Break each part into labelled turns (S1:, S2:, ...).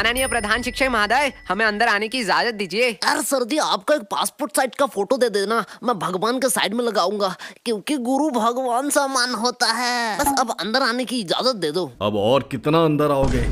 S1: माननीय प्रधान शिक्षक महोदय, हमें अंदर आने की इजाजत दीजिए।
S2: अरे सर जी, आपका एक पासपोर्ट साइज का फोटो दे देना, मैं भगवान के साइड में लगाऊंगा, क्योंकि गुरु भगवान समान होता है। बस अब अंदर आने की इजाजत दे दो।
S3: अब और कितना अंदर आओगे?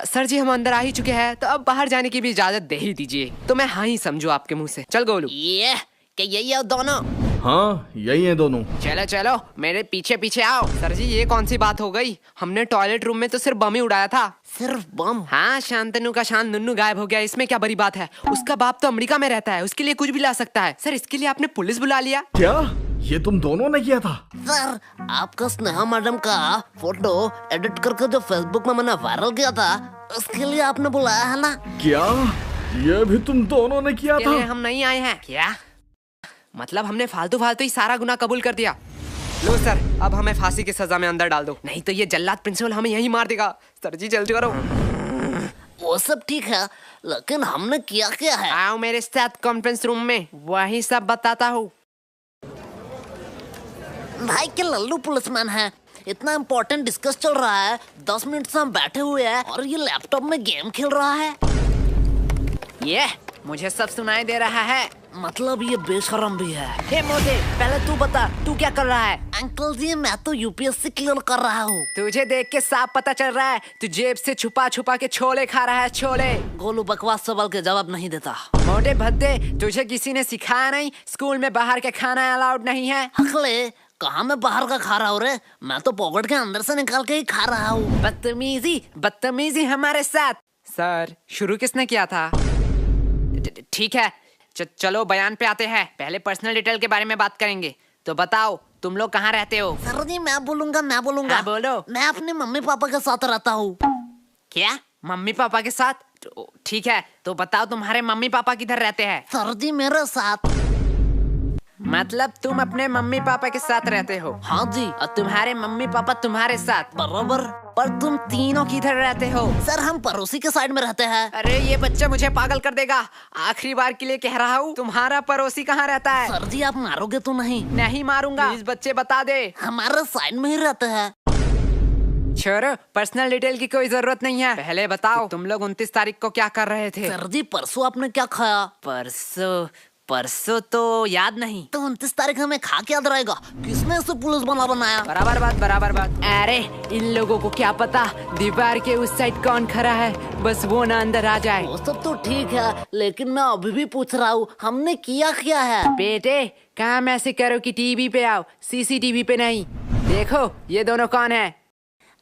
S1: सर जी, हम अंदर आ ही चुके हैं, तो अब बाहर जाने की भी इजाजत दे ही दीजिए। तो मैं हाँ ही समझू आपके मुंह से। चल गोलू।
S2: ये क्या यही है दोनों?
S3: हाँ, यही है दोनों।
S1: चलो चलो, मेरे पीछे पीछे आओ। सर जी, ये कौन सी बात हो गई? हमने टॉयलेट रूम में तो सिर्फ बम ही उड़ाया था।
S2: सिर्फ बम?
S1: हाँ, शांतनु का शान नुन्नू गायब हो गया, इसमें क्या बड़ी बात है? उसका बाप तो अमेरिका में रहता है, उसके लिए कुछ भी ला सकता है। सर, इसके लिए आपने पुलिस बुला लिया?
S3: क्या ये तुम दोनों ने किया था?
S2: सर, आपका स्नेहा मैडम का फोटो एडिट करके जो फेसबुक में मैंने वायरल किया था, उसके लिए आपने बुलाया है ना?
S3: क्या ये भी तुम दोनों ने किया था?
S1: हम नहीं आए हैं क्या? मतलब हमने फालतू फालतू ही सारा गुनाह कबूल कर दिया। लो सर, अब हमें फांसी की सजा में अंदर डाल दो, नहीं तो ये जल्लाद प्रिंसिपल हमें यहीं मार देगा। सर जी जल्दी करो।
S2: वो सब ठीक है, लेकिन हमने किया क्या है?
S1: आओ मेरे साथ कॉन्फ्रेंस रूम में, वही सब बताता हूँ।
S2: भाई के लल्लू पुलिसमैन है, इतना इम्पोर्टेंट डिस्कस चल रहा है, 10 मिनट से हम बैठे हुए हैं और ये लैपटॉप में गेम खेल रहा है।
S1: ये मुझे सब सुनाई दे रहा है।
S2: मतलब ये बेशरम भी है।
S1: हे मोटे, पहले तू बता, तू क्या कर रहा है?
S2: अंकल जी, मैं तो यूपीएससी क्लियर कर रहा हूँ।
S1: तुझे देख के साफ पता चल रहा है, तू जेब से छुपा छुपा के छोले खा रहा है, छोले।
S2: गोलू बकवास सवाल के जवाब नहीं देता।
S1: मोटे भद्दे, तुझे किसी ने सिखाया नहीं स्कूल में बाहर के खाना अलाउड नहीं है?
S2: अगले कहाँ मैं बाहर का खा रहा हूँ रे, मैं तो पॉकेट के अंदर से निकाल के ही खा रहा हूँ।
S1: बदतमीजी बदतमीजी हमारे साथ। सर, शुरू किसने किया था? ठीक है, चलो बयान पे आते हैं। पहले पर्सनल डिटेल के बारे में बात करेंगे। तो बताओ, तुम लोग कहाँ रहते हो?
S2: सर जी, मैं बोलूंगा।
S1: हाँ, बोलो।
S2: मैं अपने मम्मी पापा के साथ रहता हूँ।
S1: क्या, मम्मी पापा के साथ? ठीक है, तो बताओ तुम्हारे मम्मी पापा किधर रहते हैं?
S2: सर जी, मेरे साथ।
S1: मतलब तुम अपने मम्मी पापा के साथ रहते हो?
S2: हाँ जी।
S1: और तुम्हारे मम्मी पापा तुम्हारे साथ?
S2: बराबर।
S1: पर तुम तीनों किधर रहते हो?
S2: सर, हम पड़ोसी के साइड में रहते हैं।
S1: अरे ये बच्चा मुझे पागल कर देगा। आखिरी बार के लिए कह रहा हूँ, तुम्हारा पड़ोसी कहाँ रहता है?
S2: सर जी, आप मारोगे तो नहीं?
S1: नहीं मारूंगा। प्लीज बच्चे बता दे।
S2: हमारे साइड में ही रहते हैं।
S1: छोड़ो, पर्सनल डिटेल की कोई जरूरत नहीं है। पहले बताओ, तुम लोग 29 तारीख को क्या कर रहे थे?
S2: सर जी, परसों आपने क्या खाया?
S1: परसों तो याद नहीं।
S2: तो 29 तारीख हमें खा के याद रहेगा? किसने इसे पुलिस बना बनाया?
S1: बराबर बात। अरे इन लोगों को क्या पता दीवार के उस साइड कौन खड़ा है, बस वो ना अंदर आ जाए।
S2: वो सब तो ठीक है, लेकिन मैं अभी भी पूछ रहा हूँ, हमने किया क्या है?
S1: बेटे, काम ऐसे करो कि टीवी पे आओ, सीसीटीवी पे नहीं। देखो ये दोनों कौन है?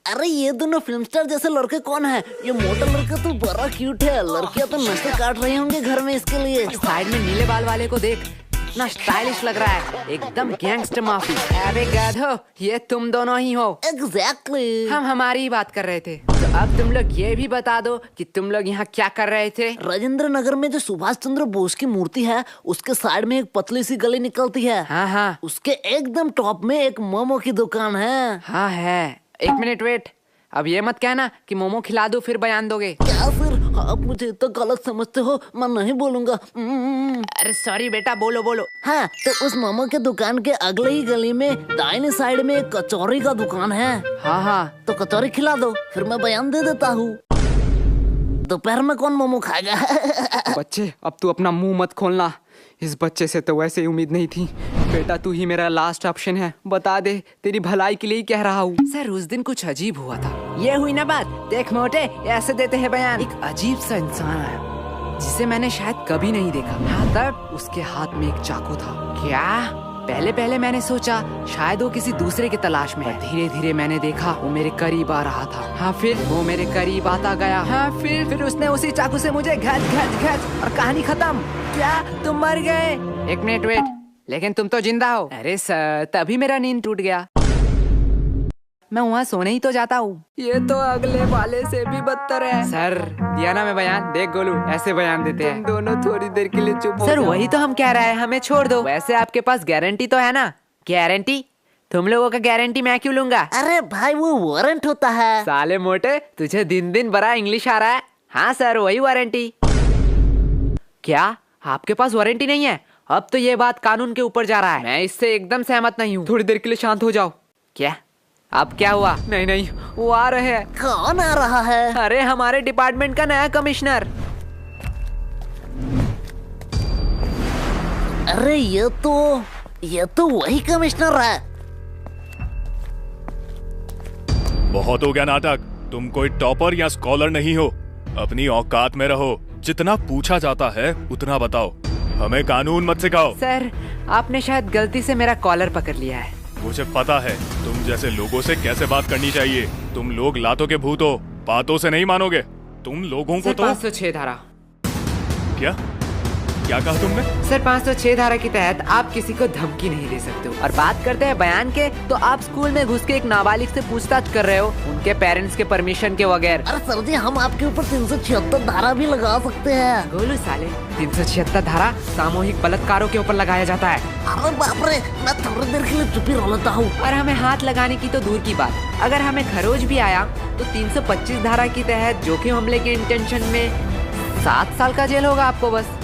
S2: अरे ये दोनों फिल्म स्टार जैसे लड़के कौन है? ये मोटा लड़का तो बड़ा क्यूट है, लड़कियां तो नशे काट रही होंगे घर में इसके लिए।
S1: साइड में नीले बाल वाले को देख, इतना स्टाइलिश लग रहा है, एकदम गैंगस्टर माफी। अरे गधो, ये तुम दोनों ही हो।
S2: एग्जैक्टली।
S1: हम हमारी ही बात कर रहे थे। तो अब तुम लोग ये भी बता दो कि तुम लोग यहाँ क्या कर रहे थे?
S2: राजेंद्र नगर में जो सुभाष चंद्र बोस की मूर्ति है, उसके साइड में एक पतली सी गली निकलती है।
S1: हाँ,
S2: उसके एकदम टॉप में एक मोमो की दुकान है।
S1: हाँ है। एक मिनट वेट, अब ये मत कहना कि मोमो खिला दो फिर बयान दोगे।
S2: क्या फिर? आप मुझे इतना गलत समझते हो, मैं नहीं बोलूंगा।
S1: अरे सॉरी बेटा, बोलो।
S2: हाँ, तो उस मोमो के दुकान के अगले ही गली में दाहिने साइड में एक कचौरी का दुकान है।
S1: हाँ,
S2: तो कचौरी खिला दो, फिर मैं बयान दे देता हूँ। दोपहर में कौन मोमो खाएगा?
S1: बच्चे, अब तू अपना मुंह मत खोलना, इस बच्चे से तो वैसे ही उम्मीद नहीं थी। बेटा, तू ही मेरा लास्ट ऑप्शन है, बता दे, तेरी भलाई के लिए ही कह रहा हूँ। सर, उस दिन कुछ अजीब हुआ था। ये हुई ना बात। देख मोटे, ऐसे देते हैं बयान। एक अजीब सा इंसान है जिसे मैंने शायद कभी नहीं देखा। हाँ, तब उसके हाथ में एक चाकू था। क्या? पहले मैंने सोचा शायद वो किसी दूसरे की तलाश में है। धीरे धीरे मैंने देखा वो मेरे करीब आ रहा था। हाँ, फिर वो मेरे करीब आता गया। हाँ, फिर उसने उसी चाकू से मुझे घच और कहानी खत्म। क्या तुम मर गए? एक मिनट वेट, लेकिन तुम तो जिंदा हो। अरे सर, तभी मेरा नींद टूट गया। मैं वहाँ सोने ही तो जाता हूँ। ये तो अगले वाले से भी बदतर है। सर, दिया ना मैं बयान। देख गोलू, ऐसे बयान देते हैं। तुम दोनों थोड़ी देर के लिए चुप हो जाओ। सर, वही तो हम कह रहे हैं, हमें छोड़ दो। वैसे आपके पास गारंटी तो है ना? गारंटी? तुम लोगों का गारंटी मैं क्यों लूंगा?
S2: अरे भाई, वो वारंट होता है।
S1: साले मोटे, तुझे दिन दिन बड़ा इंग्लिश आ रहा है। हाँ सर, वही वारंटी। क्या आपके पास वारंटी नहीं है? अब तो ये बात कानून के ऊपर जा रहा है। मैं इससे एकदम सहमत नहीं हूँ। थोड़ी देर के लिए शांत हो जाओ। क्या अब क्या हुआ? नहीं नहीं, वो आ रहे हैं।
S2: कौन आ रहा है?
S1: अरे हमारे डिपार्टमेंट का नया कमिश्नर।
S2: अरे ये तो वही कमिश्नर है।
S4: बहुत हो गया नाटक। तुम कोई टॉपर या स्कॉलर नहीं हो। अपनी औकात में रहो। जितना पूछा जाता है उतना बताओ। हमें कानून मत सिखाओ।
S1: सर, आपने शायद गलती से मेरा कॉलर पकड़ लिया है।
S4: मुझे पता है तुम जैसे लोगों से कैसे बात करनी चाहिए। तुम लोग लातों के भूत हो, बातों से नहीं मानोगे। तुम लोगों को
S1: सर,
S4: तो
S1: 506 धारा।
S4: क्या क्या कहा तुमने?
S1: सर, 506 धारा के तहत आप किसी को धमकी नहीं दे सकते हो। और बात करते हैं बयान के, तो आप स्कूल में घुस के एक नाबालिग से पूछताछ कर रहे हो, उनके पेरेंट्स के परमिशन के बगैर।
S2: अरे सर जी, हम आपके ऊपर 376 धारा भी लगा सकते हैं।
S1: गोलू साले, 376 धारा सामूहिक बलात्कारों के ऊपर लगाया जाता है।
S2: अरे बाप रे, मैं थोड़ी देर के लिए चुप ही रह लेता हूँ।
S1: और हमें हाथ लगाने की तो दूर की बात, अगर हमें खरोच भी आया तो 325 धारा के तहत जोखिम हमले के इंटेंशन में 7 साल का जेल होगा आपको बस।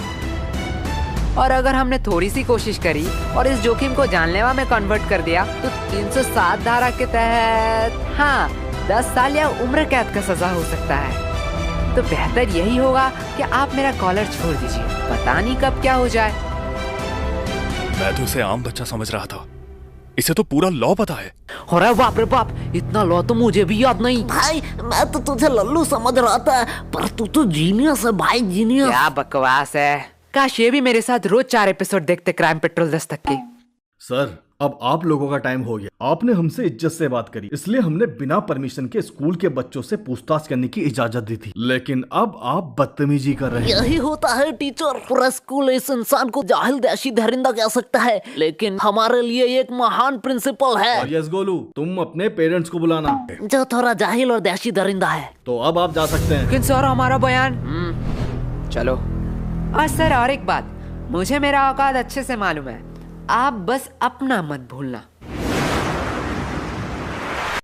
S1: और अगर हमने थोड़ी सी कोशिश करी और इस जोखिम को जानलेवा में कन्वर्ट कर दिया तो 307 धारा के तहत 10 साल या उम्र कैद का सजा हो सकता है। तो बेहतर यही होगा कि आप मेरा कॉलर छोड़ दीजिए, पता नहीं कब क्या हो जाए।
S4: मैं तो उसे आम बच्चा समझ रहा था। इसे तो पूरा लॉ पता है।
S1: अरे बाप रे बाप, इतना लॉ तो मुझे भी याद नहीं।
S2: भाई, मैं तो तुझे लल्लू समझ रहा था, पर तू तो जीनियस है भाई, जीनियस।
S1: क्या बकवास है। काश ये भी मेरे साथ रोज 4 एपिसोड देखते क्राइम पेट्रोल दस्तक के।
S3: सर, अब आप लोगों का टाइम हो गया। आपने हमसे इज्जत से बात करी, इसलिए हमने बिना परमिशन के स्कूल के बच्चों से पूछताछ करने की इजाजत दी थी। लेकिन अब आप बदतमीजी कर रहे हैं।
S2: यही होता है टीचर। पूरा स्कूल इस इंसान को जाहिल दैशी दरिंदा कह सकता है, लेकिन हमारे लिए एक महान प्रिंसिपल है।
S3: और यस गोलू, तुम अपने पेरेंट्स को बुलाना।
S2: जो थोड़ा जाहिल और दैशी दरिंदा है।
S3: तो अब आप जा सकते हैं।
S1: लेकिन सर, हमारा बयान। चलो। और सर, और एक बात, मुझे मेरा औकात अच्छे से मालूम है। आप बस अपना मत भूलना।